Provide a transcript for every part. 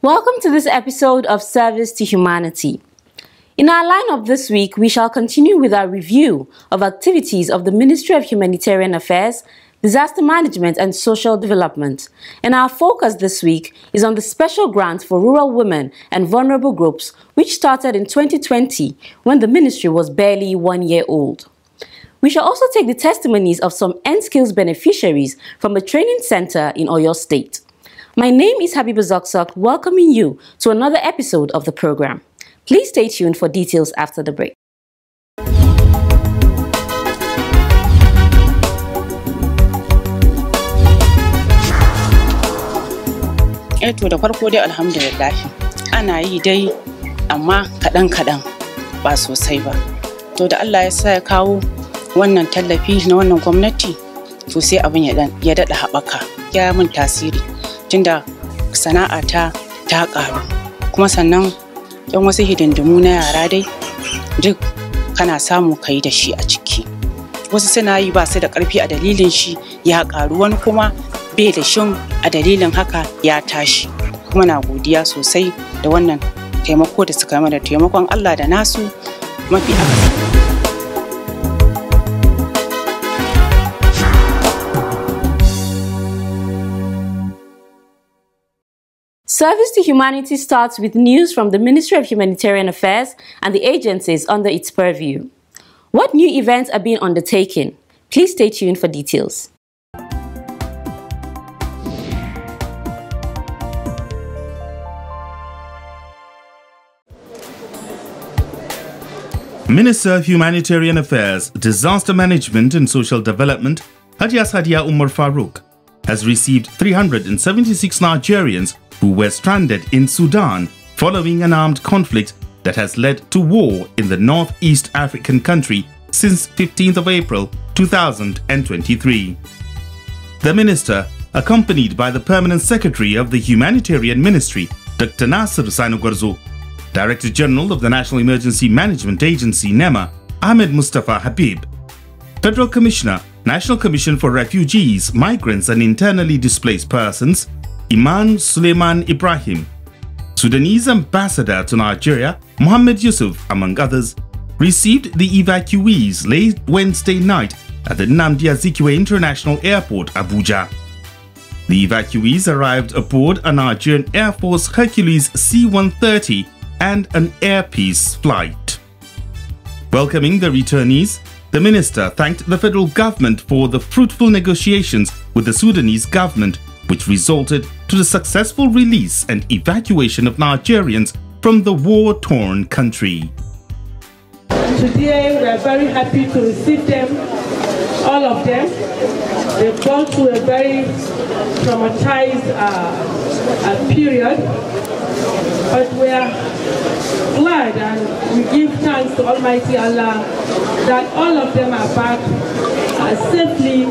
Welcome to this episode of Service to Humanity. In our lineup this week, we shall continue with our review of activities of the Ministry of Humanitarian Affairs, Disaster Management and Social Development. And our focus this week is on the special grant for rural women and vulnerable groups, which started in 2020 when the ministry was barely 1 year old. We shall also take the testimonies of some end skills beneficiaries from a training center in Oyo State. My name is Habiba Zokzok, welcoming you to another episode of the program. Please stay tuned for details after the break. To da farko dai alhamdulillah ana yi dai amma kadan ba sosai ba. To da Allah ya sa ya kawo wannan tallafi na wannan gwamnati to sai abin ya dada haɓaka ya min tasiri tunda sana'ata ta ƙaru kuma sannan yan wasu hidindimu na yara dai duk kana samu kai da shi a ciki. Wasu suna yi ba su da ƙarfi a dalilin shi ya ƙaru, wani kuma bai da shin a dalilin haka ya tashi. Kuma na godiya sosai da wannan taimako da suka mana, taimakon Allah da nasu mafi akasari. Service to Humanity starts with news from the Ministry of Humanitarian Affairs and the agencies under its purview. What new events are being undertaken? Please stay tuned for details. Minister of Humanitarian Affairs, Disaster Management and Social Development, Hajiya Sadiya Umar Farouk, has received 376 Nigerians who were stranded in Sudan following an armed conflict that has led to war in the northeast African country since 15th of April 2023. The minister, accompanied by the Permanent Secretary of the Humanitarian Ministry, Dr. Nasir Sanugwarzo, Director General of the National Emergency Management Agency NEMA, Ahmed Mustafa Habib, Federal Commissioner, National Commission for Refugees, Migrants and Internally Displaced Persons, Iman Suleiman Ibrahim, Sudanese Ambassador to Nigeria, Mohammed Yusuf, among others, received the evacuees late Wednesday night at the Nnamdi Azikiwe International Airport, Abuja. The evacuees arrived aboard a Nigerian Air Force Hercules C-130 and an Air Peace flight. Welcoming the returnees, the minister thanked the federal government for the fruitful negotiations with the Sudanese government, which resulted to the successful release and evacuation of Nigerians from the war-torn country. Today we are very happy to receive them, all of them. They've gone through a very traumatized period, but we are glad and we give thanks to Almighty Allah that all of them are back safely.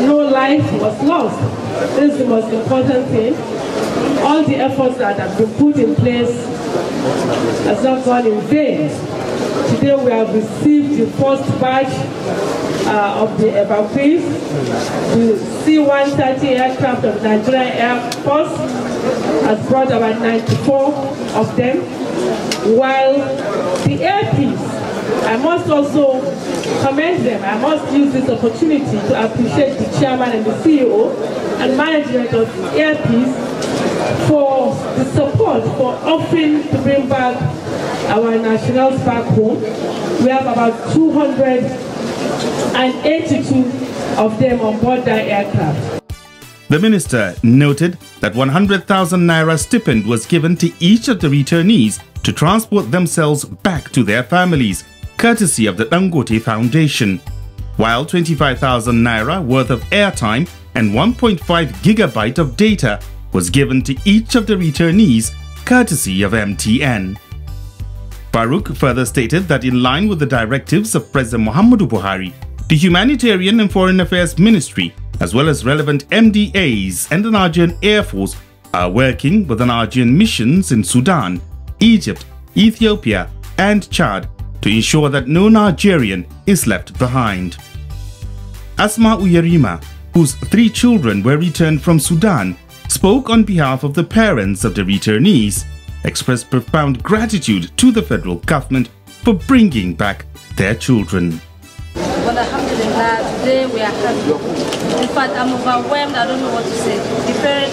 No life was lost. This is the most important thing. All the efforts that have been put in place has not gone in vain. Today we have received the first batch of the evacuees. The C-130 aircraft of Nigerian Air Force has brought about 94 of them, while the Air Peace, I must also commend them. I must use this opportunity to appreciate the chairman and the CEO and management of Air Peace for the support, for offering to bring back our nationals back home. We have about 282 of them on board that aircraft. The minister noted that 100,000 naira stipend was given to each of the returnees to transport themselves back to their families, courtesy of the Dangote Foundation, while 25,000 naira worth of airtime and 1.5 gigabyte of data was given to each of the returnees, courtesy of MTN. Farouk further stated that in line with the directives of President Muhammadu Buhari, the Humanitarian and Foreign Affairs Ministry, as well as relevant MDAs and the Nigerian Air Force, are working with the Nigerian missions in Sudan, Egypt, Ethiopia, and Chad to ensure that no Nigerian is left behind. Asma Uyerima, whose 3 children were returned from Sudan, spoke on behalf of the parents of the returnees, expressed profound gratitude to the federal government for bringing back their children. Well, alhamdulillah, today we are happy. In fact, I'm overwhelmed. I don't know what to say.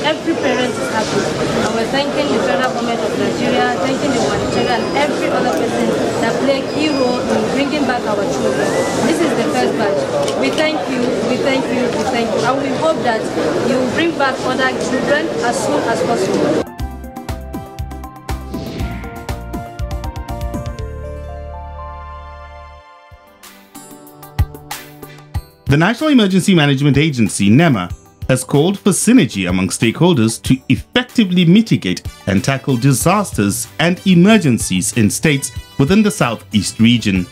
Every parent is happy. And we're thanking the federal government of Nigeria, thanking the humanitarian and every other person that played a key role in bringing back our children. This is the first batch. We thank you, we thank you, we thank you. And we hope that you will bring back other children as soon as possible. The National Emergency Management Agency, NEMA, has called for synergy among stakeholders to effectively mitigate and tackle disasters and emergencies in states within the Southeast region.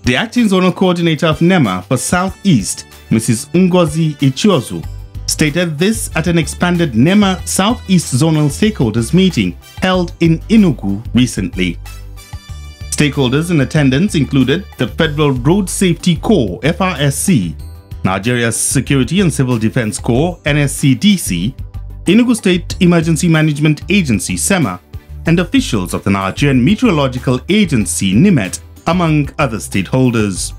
The acting zonal coordinator of NEMA for Southeast, Mrs. Ngozi Ichiozu, stated this at an expanded NEMA Southeast Zonal Stakeholders meeting held in Enugu recently. Stakeholders in attendance included the Federal Road Safety Corps (FRSC), Nigeria's Security and Civil Defense Corps (NSCDC), Enugu State Emergency Management Agency (SEMA), and officials of the Nigerian Meteorological Agency (NIMET), among other stakeholders.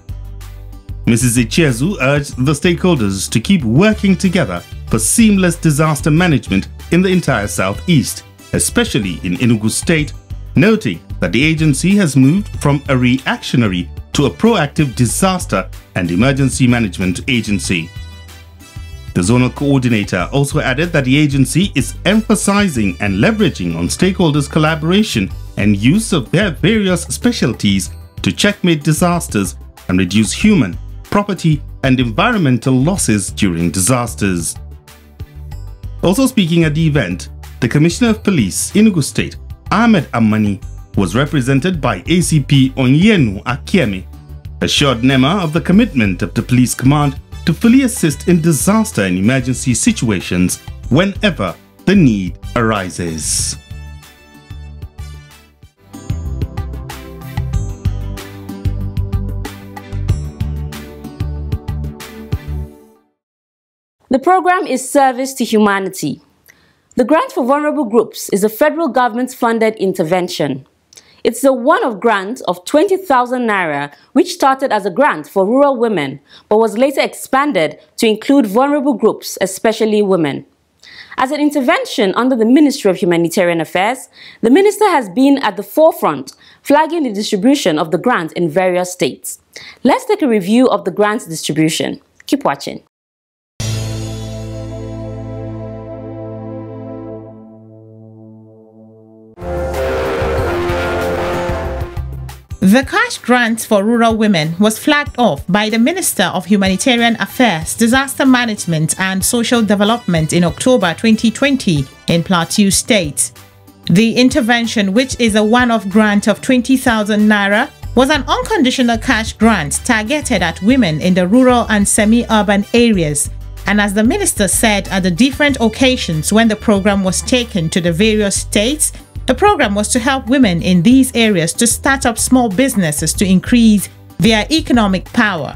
Mrs. Ichiezu urged the stakeholders to keep working together for seamless disaster management in the entire Southeast, especially in Enugu State, noting that the agency has moved from a reactionary to a proactive disaster and emergency management agency. The zonal coordinator also added that the agency is emphasizing and leveraging on stakeholders' collaboration and use of their various specialties to checkmate disasters and reduce human, property, and environmental losses during disasters. Also speaking at the event, the Commissioner of Police, Enugu State, Ahmed Amani, was represented by ACP Onyenu Akieme, assured NEMA of the commitment of the police command to fully assist in disaster and emergency situations whenever the need arises. The program is Service to Humanity. The Grant for Vulnerable Groups is a federal government-funded intervention. It's a one-off grant of 20,000 naira, which started as a grant for rural women, but was later expanded to include vulnerable groups, especially women. As an intervention under the Ministry of Humanitarian Affairs, the minister has been at the forefront, flagging the distribution of the grant in various states. Let's take a review of the grant distribution. Keep watching. The cash grant for rural women was flagged off by the Minister of Humanitarian Affairs, Disaster Management and Social Development in October 2020 in Plateau State. The intervention, which is a one-off grant of 20,000 naira, was an unconditional cash grant targeted at women in the rural and semi-urban areas. And as the minister said at the different occasions when the program was taken to the various states, the program was to help women in these areas to start up small businesses to increase their economic power.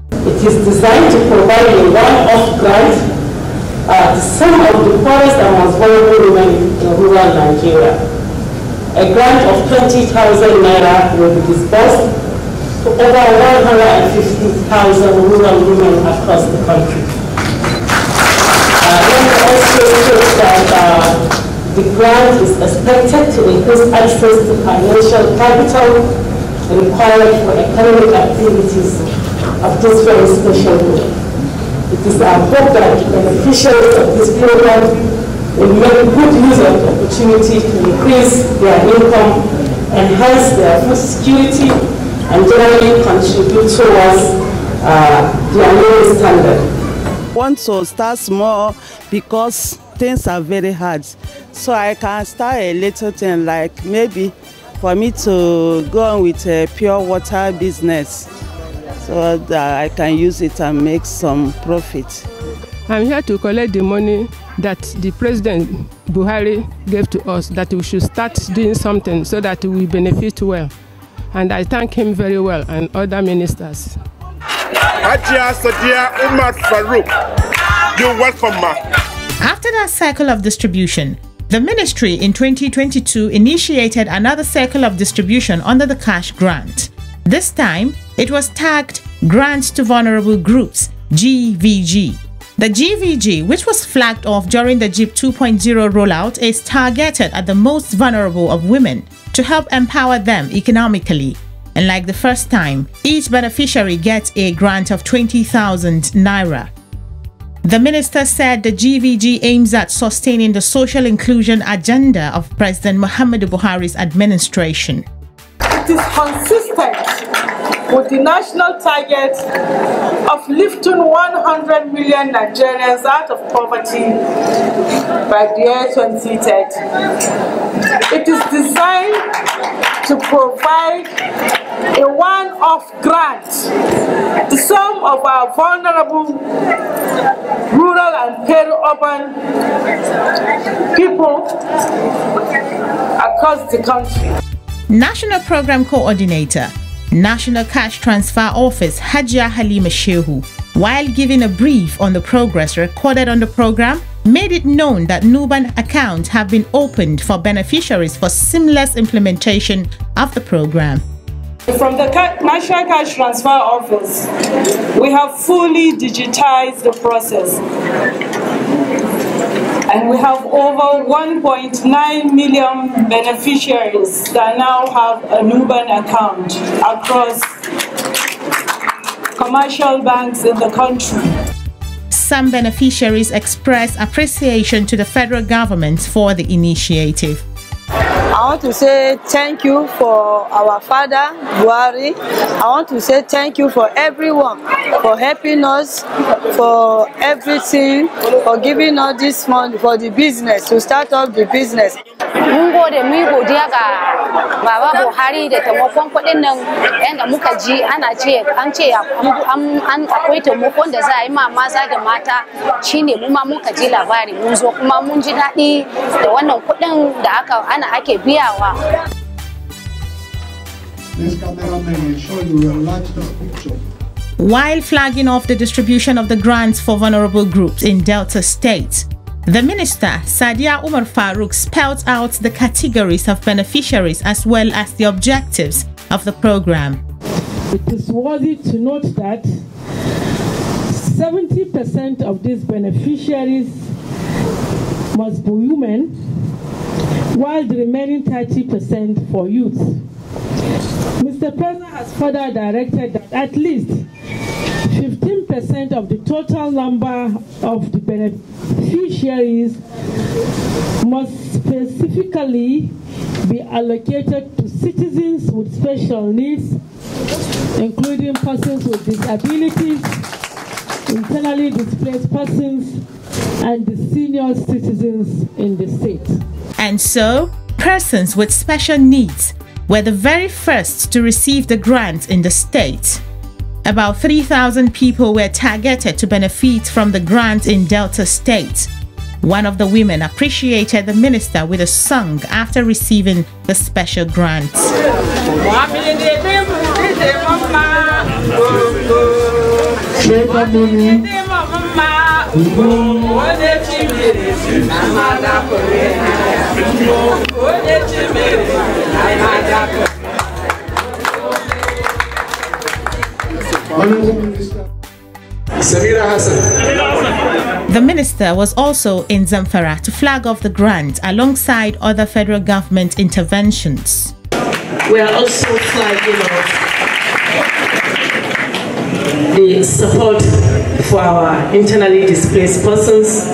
It is designed to provide a one-off grant to some of the poorest and most vulnerable women in rural Nigeria. A grant of 20,000 naira will be disbursed to over 150,000 rural women across the country. Let me also state that the grant is expected to increase access to financial capital required for economic activities of this very special group. It is our hope that the beneficiaries of this program will make good use of the opportunity to increase their income, enhance their food security, and generally contribute towards their living standard. I want to start small because things are very hard. So I can start a little thing, like maybe for me to go on with a pure water business so that I can use it and make some profit. I'm here to collect the money that the President Buhari gave to us, that we should start doing something so that we benefit well. And I thank him very well and other ministers. Hajiya Sadiya Umar Farouk You're welcome, ma. After that cycle of distribution, the ministry in 2022 initiated another cycle of distribution under the cash grant. This time, it was tagged Grants to Vulnerable Groups, GVG. The GVG, which was flagged off during the JIP 2.0 rollout, is targeted at the most vulnerable of women to help empower them economically. And like the first time, each beneficiary gets a grant of 20,000 naira. The minister said the GVG aims at sustaining the social inclusion agenda of President Muhammadu Buhari's administration. It is consistent with the national target of lifting 100 million Nigerians out of poverty by the year 2030. It is designed to provide a one-off grant to some of our vulnerable rural and peri-urban people across the country. National Program Coordinator, National Cash Transfer Office Hajia Halima Shehu, while giving a brief on the progress recorded on the program, made it known that Nuban accounts have been opened for beneficiaries for seamless implementation of the program. From the National Cash Transfer Office, we have fully digitized the process. And we have over 1.9 million beneficiaries that now have a Nuban account across commercial banks in the country. Some beneficiaries expressed appreciation to the federal government for the initiative. I want to say thank you for our father, Buhari. I want to say thank you for everyone, for helping us, for everything, for giving us this money for the business, to start up the business. Mun gode mu godiya ga Baba Buhari da taimakon kuɗin nan yanda muka ji an ce akwai taimakon da za a yi ma maza da mata shine mu ma muka ji labari mun zo kuma mun ji daɗi da wannan kuɗin da ake biyawa. This camera may show you a large picture. While flagging off the distribution of the grants for vulnerable groups in Delta State, the minister, Sadia Umar Farouk, spelled out the categories of beneficiaries as well as the objectives of the program. It is worthy to note that 70% of these beneficiaries must be women, while the remaining 30% for youth. Mr. President has further directed that at least 15% of the total number of the beneficiaries must specifically be allocated to citizens with special needs, including persons with disabilities, internally displaced persons, and the senior citizens in the state. And so, persons with special needs were the very first to receive the grant in the state. About 3,000 people were targeted to benefit from the grant in Delta State. One of the women appreciated the minister with a song after receiving the special grant. The minister was also in Zamfara to flag off the grant alongside other federal government interventions. We are also flagging off the support for our internally displaced persons,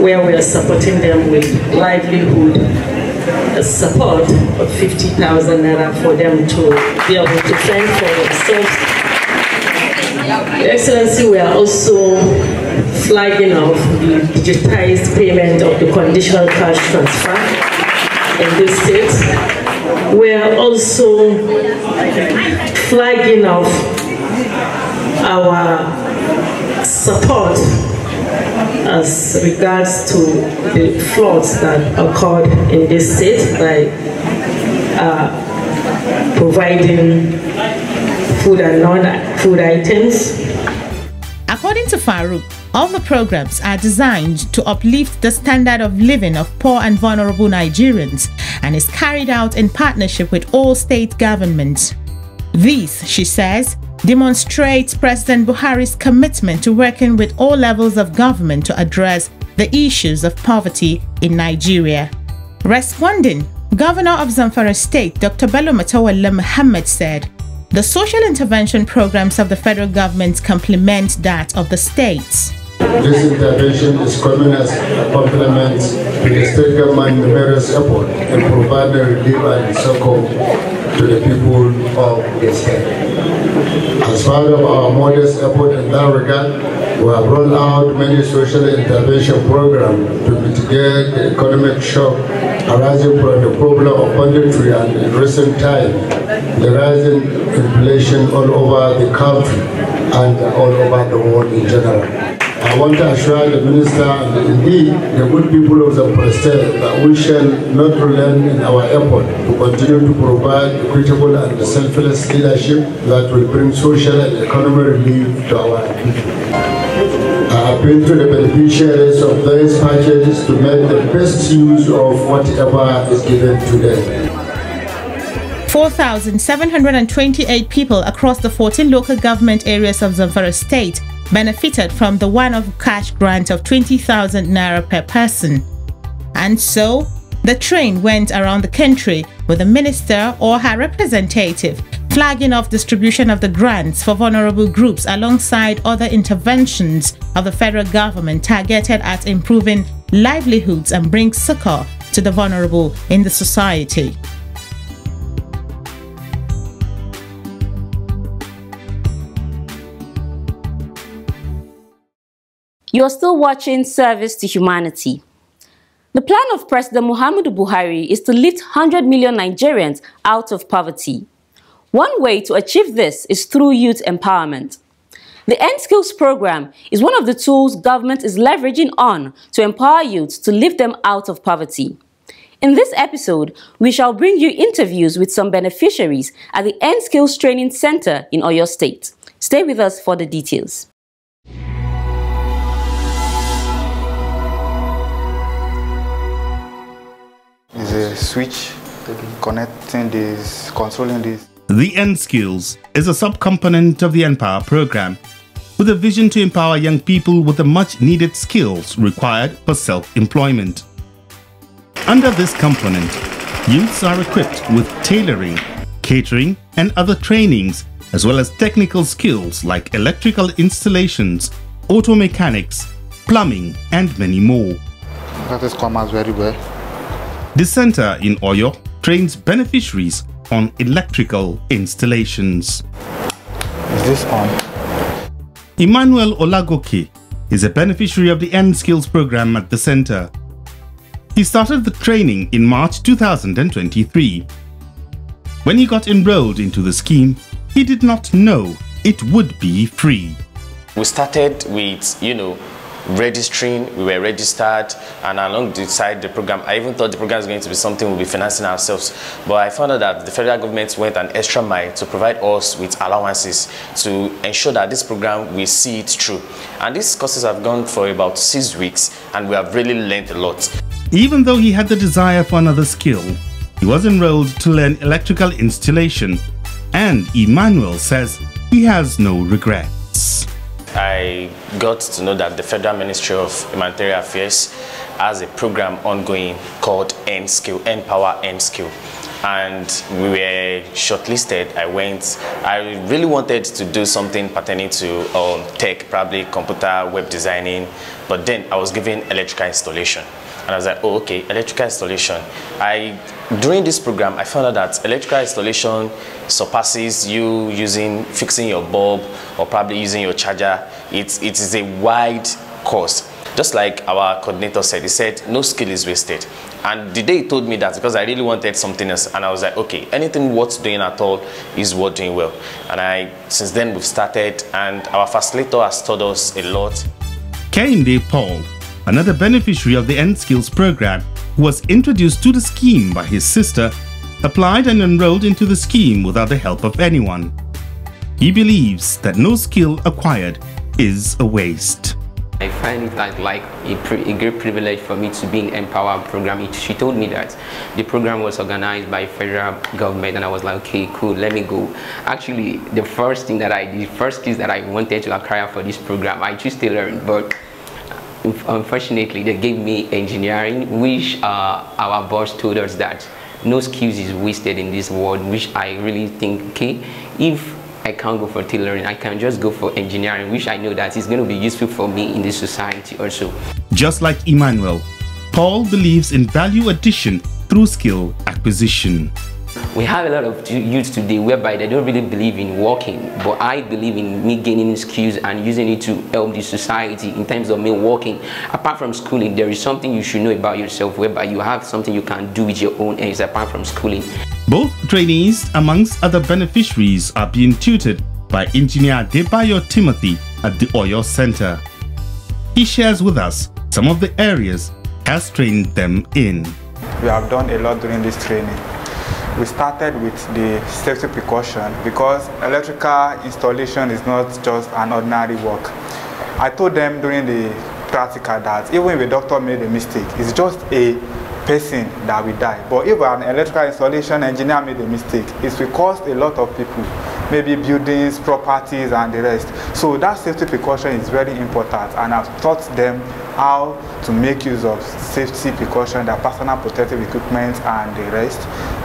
where we are supporting them with livelihood support of 50,000 naira for them to be able to fend for themselves. Your Excellency, we are also flagging off the digitized payment of the conditional cash transfer in this state. We are also flagging off our support as regards to the floods that occurred in this state by providing food and non-food items. According to Farouk, All the programs are designed to uplift the standard of living of poor and vulnerable Nigerians and is carried out in partnership with all state governments. This, she says, demonstrates President Buhari's commitment to working with all levels of government to address the issues of poverty in Nigeria. Responding, Governor of Zamfara State, Dr. Bello Matawalle Muhammad said, the social intervention programs of the federal government complement that of the states. This intervention is coming as a complement to the state government's numerous efforts in providing relief and support to the people of the state. As part of our modest effort in that regard, we have rolled out many social intervention programs to mitigate the economic shock arising from the problem of banditry and in recent times, the rising inflation all over the country and all over the world in general. I want to assure the Minister and indeed the good people of Zamfara State that we shall not relent in our effort to continue to provide equitable and selfless leadership that will bring social and economic relief to our people. I appeal to the beneficiaries of these packages to make the best use of whatever is given to them. 4,728 people across the 14 local government areas of Zamfara State benefited from the one-off cash grant of 20,000 naira per person. And so, the train went around the country with the minister or her representative flagging off distribution of the grants for vulnerable groups alongside other interventions of the federal government targeted at improving livelihoods and bring succor to the vulnerable in the society. You're still watching Service to Humanity. The plan of President Muhammadu Buhari is to lift 100 million Nigerians out of poverty. One way to achieve this is through youth empowerment. The End Skills program is one of the tools government is leveraging on to empower youth to lift them out of poverty. In this episode, we shall bring you interviews with some beneficiaries at the End Skills Training Center in Oyo State. Stay with us for the details. Is a switch connecting this, controlling this. The End Skills is a subcomponent of the Empower program with a vision to empower young people with the much needed skills required for self-employment. Under this component, youths are equipped with tailoring, catering and other trainings as well as technical skills like electrical installations, auto mechanics, plumbing and many more. That has come out very well. The center in Oyo trains beneficiaries on electrical installations. Is this on? Emmanuel Olagoke is a beneficiary of the End Skills program at the center. He started the training in March 2023. When he got enrolled into the scheme, he did not know it would be free. We started with, registering, we were registered, and along the side the program, I even thought the program was going to be something we'll be financing ourselves. But I found out that the federal government went an extra mile to provide us with allowances to ensure that this program will see it through. And these courses have gone for about 6 weeks, and we have really learned a lot. Even though he had the desire for another skill, he was enrolled to learn electrical installation, and Emmanuel says he has no regrets. I got to know that the Federal Ministry of Humanitarian Affairs has a program ongoing called End Skill, Empower End Skill. And we were shortlisted. I really wanted to do something pertaining to tech, probably computer, web designing, but then I was given electrical installation. And I was like, oh, okay, electrical installation. During this program, I found out that electrical installation surpasses you fixing your bulb or probably using your charger. It is a wide course. Just like our coordinator said, he said, no skill is wasted. And the day he told me that, because I really wanted something else, and I was like, okay, anything worth doing at all is worth doing well. And since then we've started, and our facilitator has taught us a lot. Kehinde Paul, another beneficiary of the End Skills program, who was introduced to the scheme by his sister, applied and enrolled into the scheme without the help of anyone. He believes that no skill acquired is a waste. I find it like a great privilege for me to be in Empower program. She told me that the program was organized by federal government, and I was like, okay, cool, let me go. Actually, the first skills that I wanted to acquire for this program, I chose to learn, but unfortunately, they gave me engineering, which our boss told us that no skills is wasted in this world, which I really think, okay, if I can't go for tailoring, I can just go for engineering, which I know that is going to be useful for me in this society also. Just like Emmanuel, Paul believes in value addition through skill acquisition. We have a lot of youth today whereby they don't really believe in working, but I believe in me gaining skills and using it to help the society in terms of me working. Apart from schooling, there is something you should know about yourself whereby you have something you can do with your own hands apart from schooling. Both trainees, amongst other beneficiaries, are being tutored by Engineer Debayo Timothy at the Oyo Center. He shares with us some of the areas he has trained them in. We have done a lot during this training. We started with the safety precaution because electrical installation is not just an ordinary work. I told them during the practical that even if a doctor made a mistake, it's just a person that will die. But if an electrical installation engineer made a mistake, it will cost a lot of people, maybe buildings, properties, and the rest. So that safety precaution is very important, and I've taught them how to make use of safety precaution, their personal protective equipment, and the rest.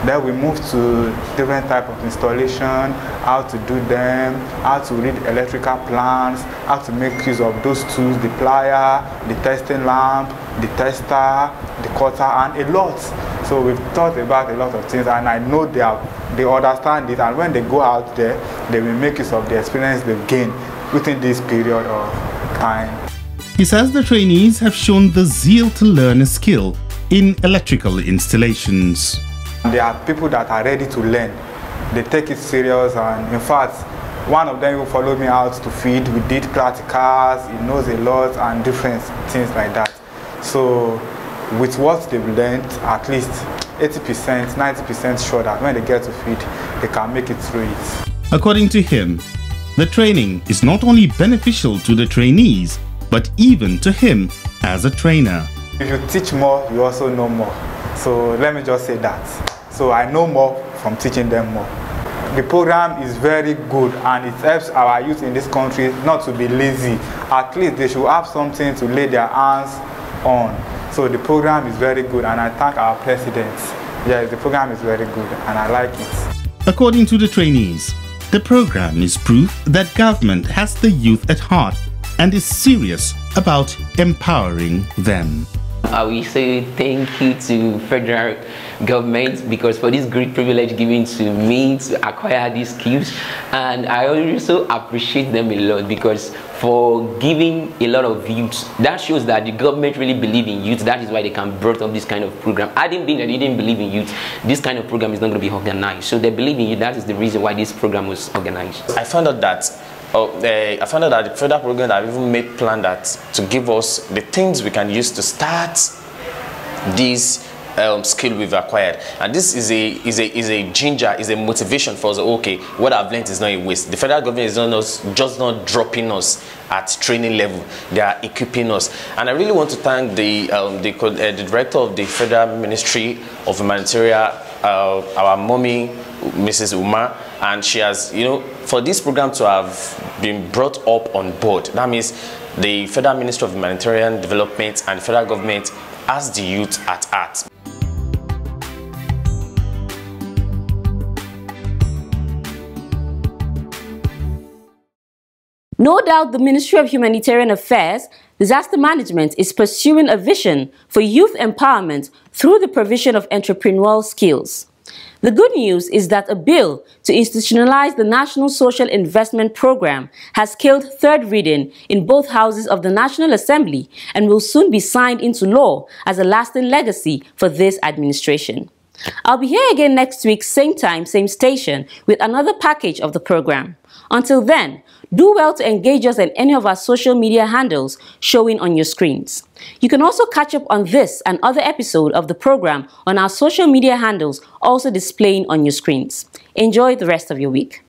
Then we move to different type of installation, how to do them, how to read electrical plans, how to make use of those tools, the plier, the testing lamp, the tester, the cutter, and a lot. So we've thought about a lot of things, and I know they understand it, and when they go out there, they will make use of the experience they've gained within this period of time. He says the trainees have shown the zeal to learn a skill in electrical installations. There are people that are ready to learn. They take it serious, and in fact, one of them who followed me out to feed, we did practicals, he knows a lot, and different things like that. So with what they've learned, at least 80%, 90% sure that when they get to feed, they can make it through it. According to him, the training is not only beneficial to the trainees, but even to him as a trainer. If you teach more, you also know more. So let me just say that. So I know more from teaching them more. The program is very good, and it helps our youth in this country not to be lazy. At least they should have something to lay their hands on. So the program is very good, and I thank our president. Yes, the program is very good, and I like it. According to the trainees, the program is proof that government has the youth at heart and is serious about empowering them. I will say thank you to federal government because for this great privilege given to me to acquire these skills, and I also appreciate them a lot because for giving a lot of youth, that shows that the government really believe in youth. That is why they can brought up this kind of program. I didn't think that they didn't believe in youth. This kind of program is not going to be organized, so they believe in you. That is the reason why this program was organized. I found out that the federal program have even made plan that to give us the things we can use to start this skill we've acquired, and this is a ginger, is a motivation for us. Okay, what I've learned is not a waste. The federal government is just not dropping us at training level; they are equipping us. And I really want to thank the director of the Federal Ministry of Humanitarian, our mommy, Mrs. Umar, and she has, for this program to have been brought up on board. That means the Federal Ministry of Humanitarian Development and the federal government has the youth at heart. No doubt the Ministry of Humanitarian Affairs, Disaster Management is pursuing a vision for youth empowerment through the provision of entrepreneurial skills. The good news is that a bill to institutionalize the National Social Investment Program has scaled third reading in both houses of the National Assembly and will soon be signed into law as a lasting legacy for this administration. I'll be here again next week, same time, same station, with another package of the program. Until then, do well to engage us on any of our social media handles showing on your screens. You can also catch up on this and other episodes of the program on our social media handles also displaying on your screens. Enjoy the rest of your week.